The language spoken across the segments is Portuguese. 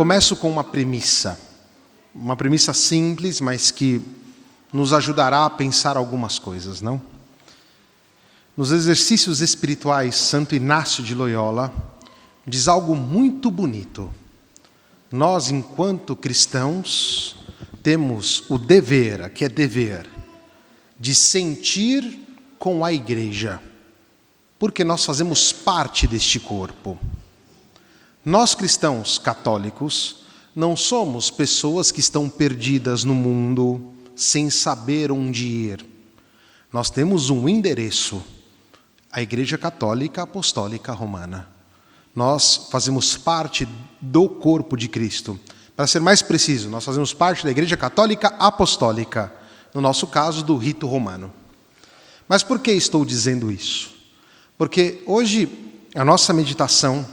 começo com uma premissa simples, mas que nos ajudará a pensar algumas coisas, não? Nos exercícios espirituais, Santo Inácio de Loyola diz algo muito bonito. Nós, enquanto cristãos, temos o dever, aqui é dever, de sentir com a igreja, porque nós fazemos parte deste corpo. Nós, cristãos católicos, não somos pessoas que estão perdidas no mundo, sem saber onde ir. Nós temos um endereço, a Igreja Católica Apostólica Romana. Nós fazemos parte do corpo de Cristo. Para ser mais preciso, nós fazemos parte da Igreja Católica Apostólica, no nosso caso, do rito romano. Mas por que estou dizendo isso? Porque hoje a nossa meditação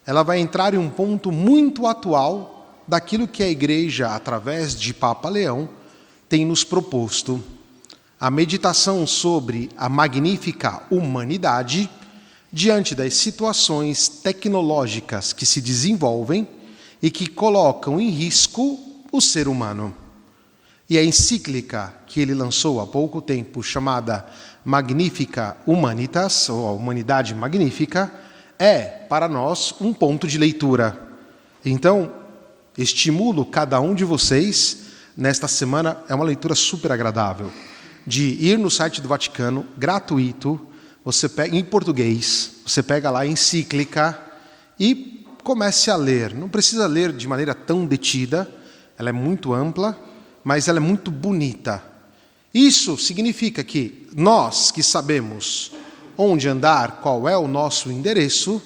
ela vai entrar em um ponto muito atual daquilo que a Igreja, através de Papa Leão, tem nos proposto. A meditação sobre a magnífica humanidade diante das situações tecnológicas que se desenvolvem e que colocam em risco o ser humano. E a encíclica que ele lançou há pouco tempo, chamada Magnifica Humanitas, ou a Humanidade Magnífica, é, para nós, um ponto de leitura. Então, estimulo cada um de vocês, nesta semana, é uma leitura super agradável, de ir no site do Vaticano, gratuito, você pega, em português, você pega lá a encíclica e comece a ler. Não precisa ler de maneira tão detida, ela é muito ampla, mas ela é muito bonita. Isso significa que nós que sabemos onde andar, qual é o nosso endereço,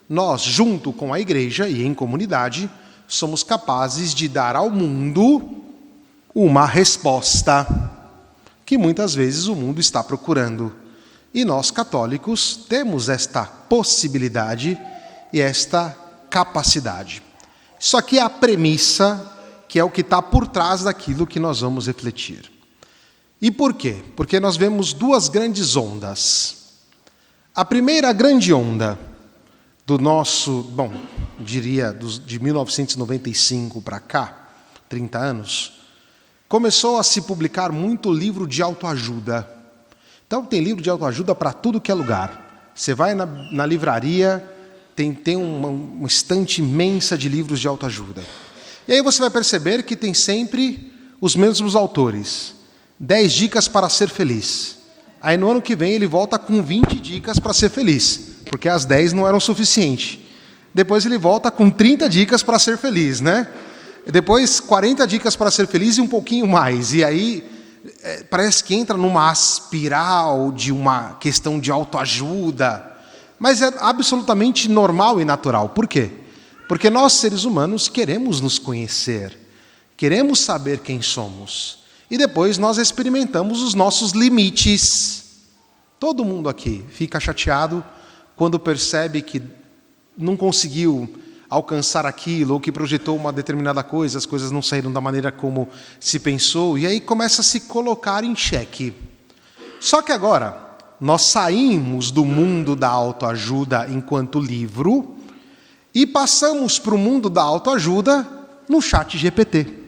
nós, junto com a igreja e em comunidade, somos capazes de dar ao mundo uma resposta que muitas vezes o mundo está procurando. E nós, católicos, temos esta possibilidade e esta capacidade. Isso aqui é a premissa, que é o que está por trás daquilo que nós vamos refletir. E por quê? Porque nós vemos duas grandes ondas. A primeira grande onda do nosso, diria de 1995 para cá, 30 anos, começou a se publicar muito livro de autoajuda. Então tem livro de autoajuda para tudo que é lugar. Você vai na livraria, tem uma estante imensa de livros de autoajuda. E aí você vai perceber que tem sempre os mesmos autores. 10 dicas para ser feliz. Aí no ano que vem ele volta com 20 dicas para ser feliz, porque as 10 não eram suficientes. Depois ele volta com 30 dicas para ser feliz, né? Depois 40 dicas para ser feliz e um pouquinho mais. E aí parece que entra numa espiral de uma questão de autoajuda. Mas é absolutamente normal e natural. Por quê? Porque nós, seres humanos, queremos nos conhecer. Queremos saber quem somos. E depois nós experimentamos os nossos limites. Todo mundo aqui fica chateado quando percebe que não conseguiu alcançar aquilo, ou que projetou uma determinada coisa, as coisas não saíram da maneira como se pensou, e aí começa a se colocar em xeque. Só que agora, nós saímos do mundo da autoajuda enquanto livro e passamos para o mundo da autoajuda no ChatGPT.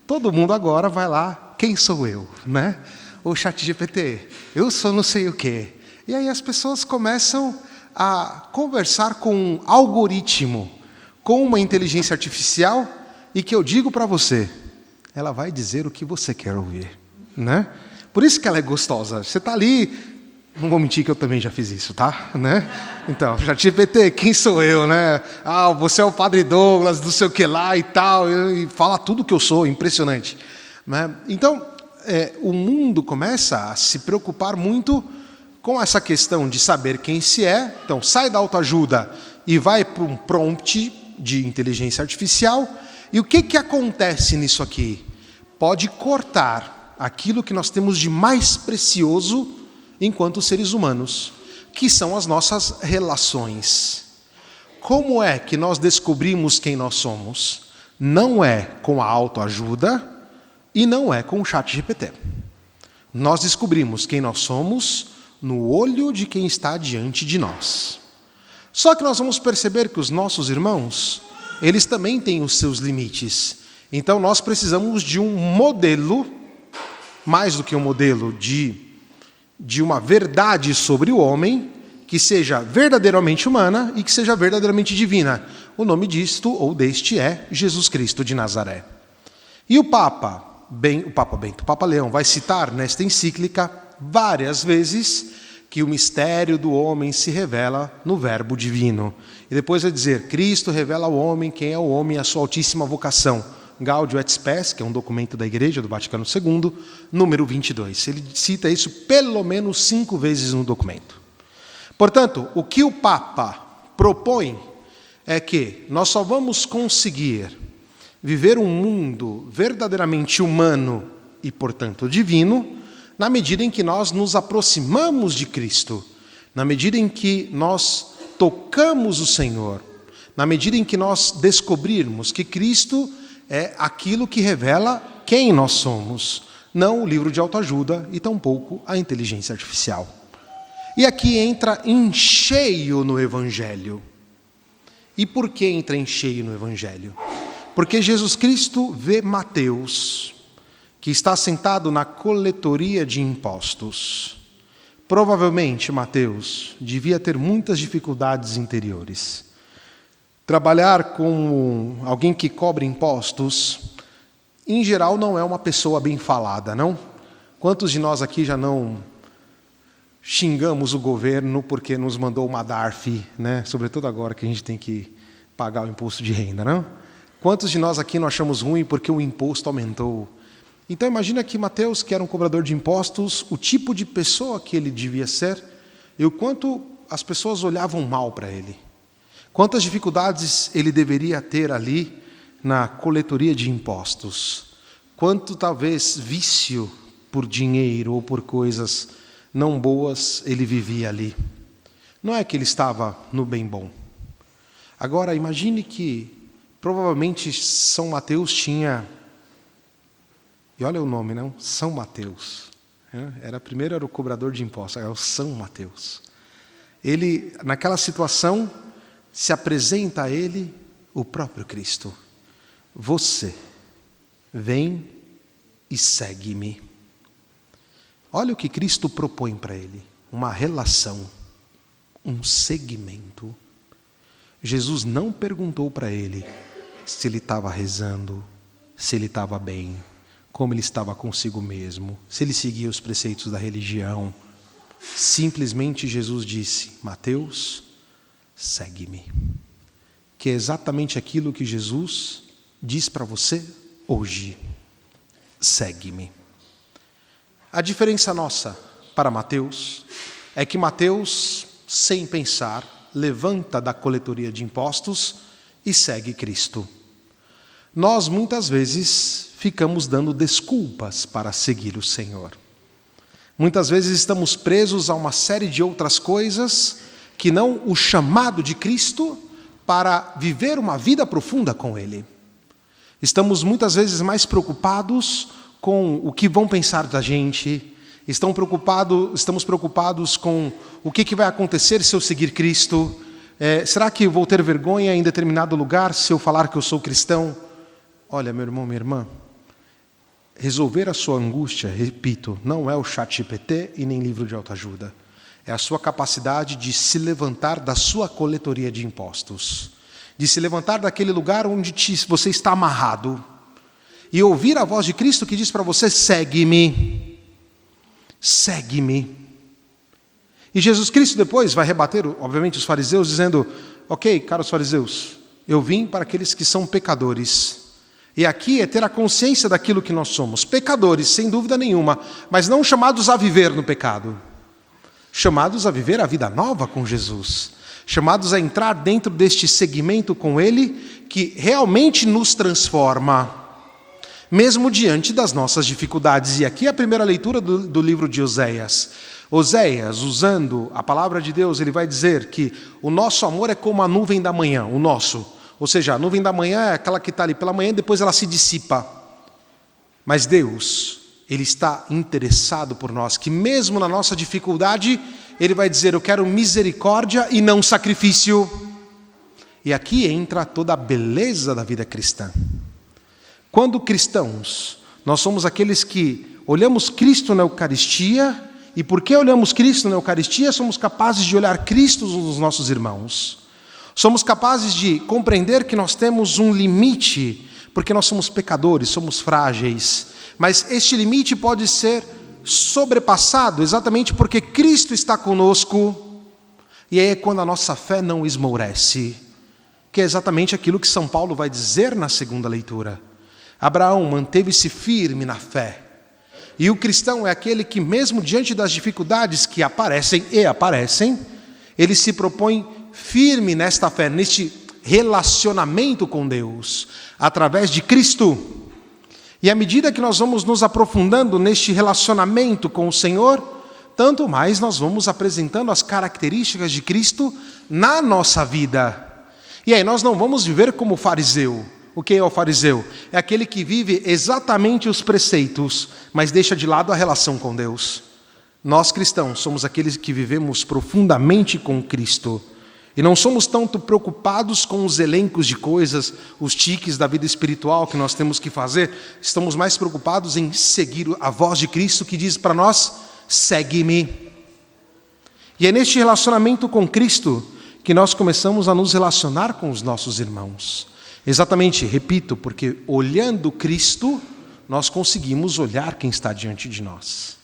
Todo mundo agora vai lá, quem sou eu, né? O ChatGPT, eu sou não sei o quê. E aí as pessoas começam a conversar com um algoritmo, com uma inteligência artificial, e que eu digo para você, ela vai dizer o que você quer ouvir, né? Por isso que ela é gostosa. Você está ali, não vou mentir que eu também já fiz isso, tá? Né? Então, ChatGPT, quem sou eu, né? Ah, você é o Padre Douglas, não sei o que lá e tal, e fala tudo que eu sou, impressionante. Né? Então, o mundo começa a se preocupar muito com essa questão de saber quem se é. Então, sai da autoajuda e vai para um prompt de inteligência artificial. E o que acontece nisso aqui? Pode cortar aquilo que nós temos de mais precioso enquanto seres humanos, que são as nossas relações. Como é que nós descobrimos quem nós somos? Não é com a autoajuda e não é com o ChatGPT. Nós descobrimos quem nós somos no olho de quem está diante de nós. Só que nós vamos perceber que os nossos irmãos eles também têm os seus limites. Então nós precisamos de um modelo, mais do que um modelo, de uma verdade sobre o homem, que seja verdadeiramente humana e que seja verdadeiramente divina. O nome disto, ou deste, é Jesus Cristo de Nazaré. E o Papa Leão vai citar nesta encíclica várias vezes que o mistério do homem se revela no Verbo divino. E depois vai dizer, Cristo revela ao homem quem é o homem e a sua altíssima vocação. Gaudium et Spes, que é um documento da Igreja do Vaticano II, número 22. Ele cita isso pelo menos 5 vezes no documento. Portanto, o que o Papa propõe é que nós só vamos conseguir viver um mundo verdadeiramente humano e, portanto, divino, na medida em que nós nos aproximamos de Cristo, na medida em que nós tocamos o Senhor, na medida em que nós descobrirmos que Cristo é aquilo que revela quem nós somos, não o livro de autoajuda e tampouco a inteligência artificial. E aqui entra em cheio no Evangelho. E por que entra em cheio no Evangelho? Porque Jesus Cristo vê Mateus, que está sentado na coletoria de impostos. Provavelmente, Mateus devia ter muitas dificuldades interiores. Trabalhar com alguém que cobra impostos, em geral, não é uma pessoa bem falada, não? Quantos de nós aqui já não xingamos o governo porque nos mandou uma DARF, né? Sobretudo agora que a gente tem que pagar o imposto de renda, não? Quantos de nós aqui não achamos ruim porque o imposto aumentou? Então imagina que Mateus, que era um cobrador de impostos, o tipo de pessoa que ele devia ser e o quanto as pessoas olhavam mal para ele. Quantas dificuldades ele deveria ter ali na coletoria de impostos. Quanto talvez vício por dinheiro ou por coisas não boas ele vivia ali. Não é que ele estava no bem bom. Agora imagine que provavelmente São Mateus tinha, e olha o nome, não? São Mateus. Primeiro era o cobrador de impostos, era o São Mateus. Ele, naquela situação, se apresenta a ele o próprio Cristo. Você, vem e segue-me. Olha o que Cristo propõe para ele, uma relação, um segmento. Jesus não perguntou para ele se ele estava rezando, se ele estava bem, como ele estava consigo mesmo, se ele seguia os preceitos da religião. Simplesmente Jesus disse, Mateus, segue-me. Que é exatamente aquilo que Jesus diz para você hoje. Segue-me. A diferença nossa para Mateus é que Mateus, sem pensar, levanta da coletoria de impostos e segue Cristo. Nós, muitas vezes, ficamos dando desculpas para seguir o Senhor. Muitas vezes estamos presos a uma série de outras coisas que não o chamado de Cristo para viver uma vida profunda com Ele. Estamos muitas vezes mais preocupados com o que vão pensar da gente, estamos preocupados com o que vai acontecer se eu seguir Cristo. Será que eu vou ter vergonha em determinado lugar se eu falar que eu sou cristão? Olha, meu irmão, minha irmã, resolver a sua angústia, repito, não é o ChatGPT e nem livro de autoajuda. É a sua capacidade de se levantar da sua coletoria de impostos, de se levantar daquele lugar onde você está amarrado e ouvir a voz de Cristo que diz para você, segue-me, segue-me. E Jesus Cristo depois vai rebater, obviamente, os fariseus, dizendo, ok, caros fariseus, eu vim para aqueles que são pecadores. E aqui é ter a consciência daquilo que nós somos, pecadores, sem dúvida nenhuma, mas não chamados a viver no pecado, chamados a viver a vida nova com Jesus, chamados a entrar dentro deste segmento com Ele, que realmente nos transforma, mesmo diante das nossas dificuldades. E aqui é a primeira leitura do livro de Oséias. Oséias, usando a palavra de Deus, ele vai dizer que o nosso amor é como a nuvem da manhã, o nosso. Ou seja, a nuvem da manhã é aquela que está ali pela manhã, depois ela se dissipa. Mas Deus, Ele está interessado por nós, que mesmo na nossa dificuldade, Ele vai dizer, eu quero misericórdia e não sacrifício. E aqui entra toda a beleza da vida cristã. Quando cristãos, nós somos aqueles que olhamos Cristo na Eucaristia, e porque olhamos Cristo na Eucaristia, somos capazes de olhar Cristo nos nossos irmãos. Somos capazes de compreender que nós temos um limite, porque nós somos pecadores, somos frágeis. Mas este limite pode ser sobrepassado exatamente porque Cristo está conosco. E aí é quando a nossa fé não esmourece, que é exatamente aquilo que São Paulo vai dizer na segunda leitura. Abraão manteve-se firme na fé. E o cristão é aquele que, mesmo diante das dificuldades que aparecem, ele se propõe firme nesta fé, neste relacionamento com Deus, através de Cristo. E à medida que nós vamos nos aprofundando neste relacionamento com o Senhor, tanto mais nós vamos apresentando as características de Cristo na nossa vida. E aí nós não vamos viver como o fariseu. O que é o fariseu? É aquele que vive exatamente os preceitos, mas deixa de lado a relação com Deus. Nós cristãos somos aqueles que vivemos profundamente com Cristo. E não somos tanto preocupados com os elencos de coisas, os tiques da vida espiritual que nós temos que fazer. Estamos mais preocupados em seguir a voz de Cristo que diz para nós: segue-me. E é neste relacionamento com Cristo que nós começamos a nos relacionar com os nossos irmãos. Exatamente, repito, porque olhando Cristo, nós conseguimos olhar quem está diante de nós.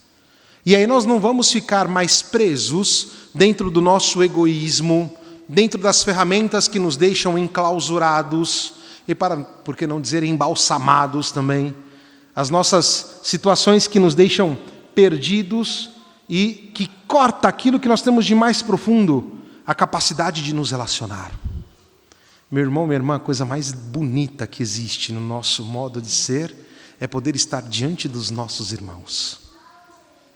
E aí nós não vamos ficar mais presos dentro do nosso egoísmo, dentro das ferramentas que nos deixam enclausurados, e por que não dizer embalsamados também, as nossas situações que nos deixam perdidos e que corta aquilo que nós temos de mais profundo, a capacidade de nos relacionar. Meu irmão, minha irmã, a coisa mais bonita que existe no nosso modo de ser é poder estar diante dos nossos irmãos.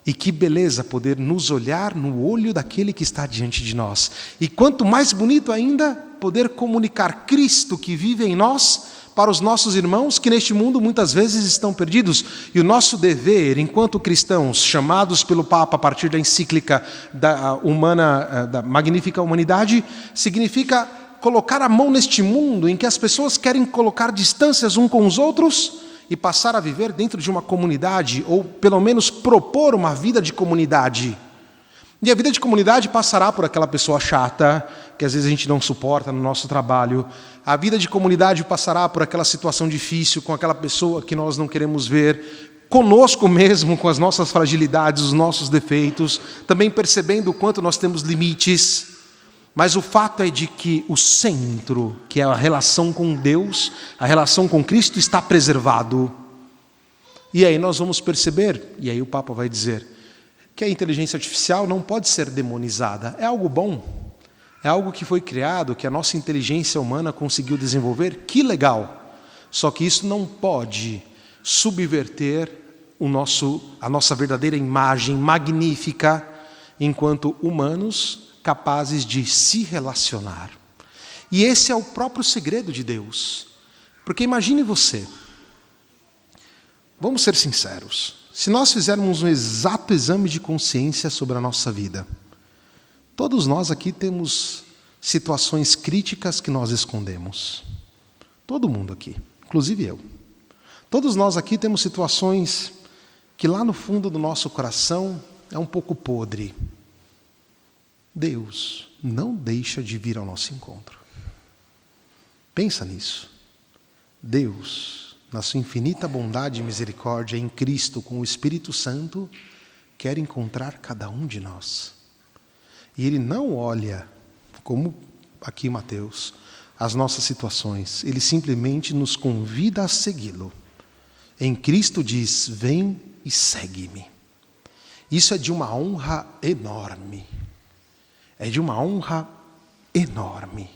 E que beleza poder nos olhar no olho daquele que está diante de nós. E quanto mais bonito ainda, poder comunicar Cristo que vive em nós para os nossos irmãos que neste mundo muitas vezes estão perdidos. E o nosso dever, enquanto cristãos, chamados pelo Papa a partir da encíclica da Magnífica Humanidade, significa colocar a mão neste mundo em que as pessoas querem colocar distâncias uns com os outros e passar a viver dentro de uma comunidade, ou pelo menos propor uma vida de comunidade. E a vida de comunidade passará por aquela pessoa chata, que às vezes a gente não suporta no nosso trabalho. A vida de comunidade passará por aquela situação difícil, com aquela pessoa que nós não queremos ver, conosco mesmo, com as nossas fragilidades, os nossos defeitos, também percebendo o quanto nós temos limites. Mas o fato é de que o centro, que é a relação com Deus, a relação com Cristo, está preservado. E aí nós vamos perceber, e aí o Papa vai dizer, que a inteligência artificial não pode ser demonizada. É algo bom, é algo que foi criado, que a nossa inteligência humana conseguiu desenvolver, que legal. Só que isso não pode subverter a nossa verdadeira imagem magnífica enquanto humanos capazes de se relacionar. E esse é o próprio segredo de Deus. Porque imagine você, vamos ser sinceros, se nós fizermos um exato exame de consciência sobre a nossa vida, todos nós aqui temos situações críticas que nós escondemos. Todo mundo aqui, inclusive eu. Todos nós aqui temos situações que lá no fundo do nosso coração é um pouco podre. Deus não deixa de vir ao nosso encontro. Pensa nisso. Deus, na sua infinita bondade e misericórdia em Cristo, com o Espírito Santo, quer encontrar cada um de nós. E Ele não olha, como aqui em Mateus, as nossas situações. Ele simplesmente nos convida a segui-lo. Em Cristo diz, vem e segue-me. Isso é de uma honra enorme. É de uma honra enorme.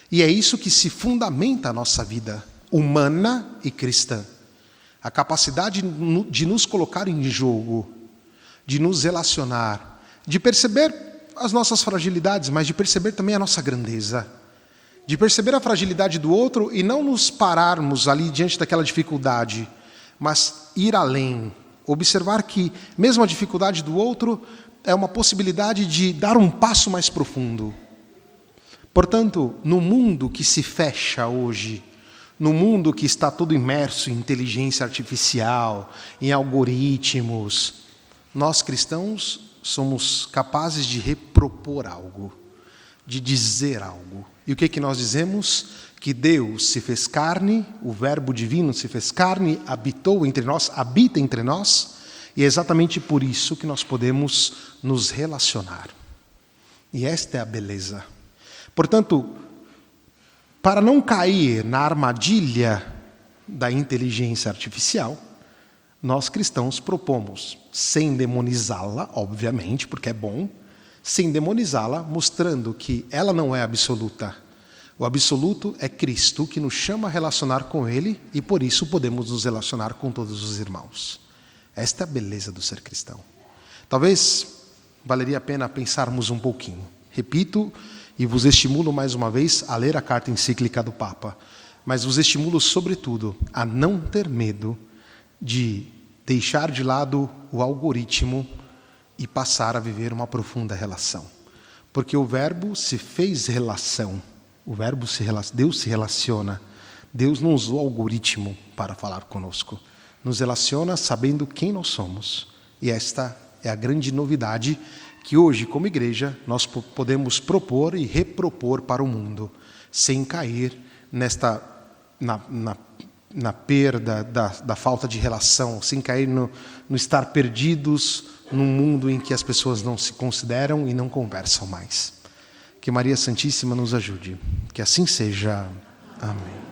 E é isso que se fundamenta a nossa vida humana e cristã. A capacidade de nos colocar em jogo, de nos relacionar, de perceber as nossas fragilidades, mas de perceber também a nossa grandeza. De perceber a fragilidade do outro e não nos pararmos ali diante daquela dificuldade, mas ir além. Observar que mesmo a dificuldade do outro é uma possibilidade de dar um passo mais profundo. Portanto, no mundo que se fecha hoje, no mundo que está todo imerso em inteligência artificial, em algoritmos, nós cristãos somos capazes de repropor algo, de dizer algo. E o que nós dizemos? Que Deus se fez carne, o Verbo divino se fez carne, habitou entre nós, habita entre nós, e é exatamente por isso que nós podemos nos relacionar. E esta é a beleza. Portanto, para não cair na armadilha da inteligência artificial, nós cristãos propomos, sem demonizá-la, obviamente, porque é bom, sem demonizá-la, mostrando que ela não é absoluta. O absoluto é Cristo, que nos chama a relacionar com Ele, e por isso podemos nos relacionar com todos os irmãos. Esta é a beleza do ser cristão. Talvez valeria a pena pensarmos um pouquinho. Repito, e vos estimulo mais uma vez a ler a carta encíclica do Papa, mas vos estimulo, sobretudo, a não ter medo de deixar de lado o algoritmo e passar a viver uma profunda relação. Porque o Verbo se fez relação, Deus se relaciona. Deus não usou algoritmo para falar conosco. Nos relaciona sabendo quem nós somos. E esta é a grande novidade que hoje, como igreja, nós podemos propor e repropor para o mundo, sem cair na perda da falta de relação, sem cair no estar perdidos num mundo em que as pessoas não se consideram e não conversam mais. Que Maria Santíssima nos ajude. Que assim seja. Amém.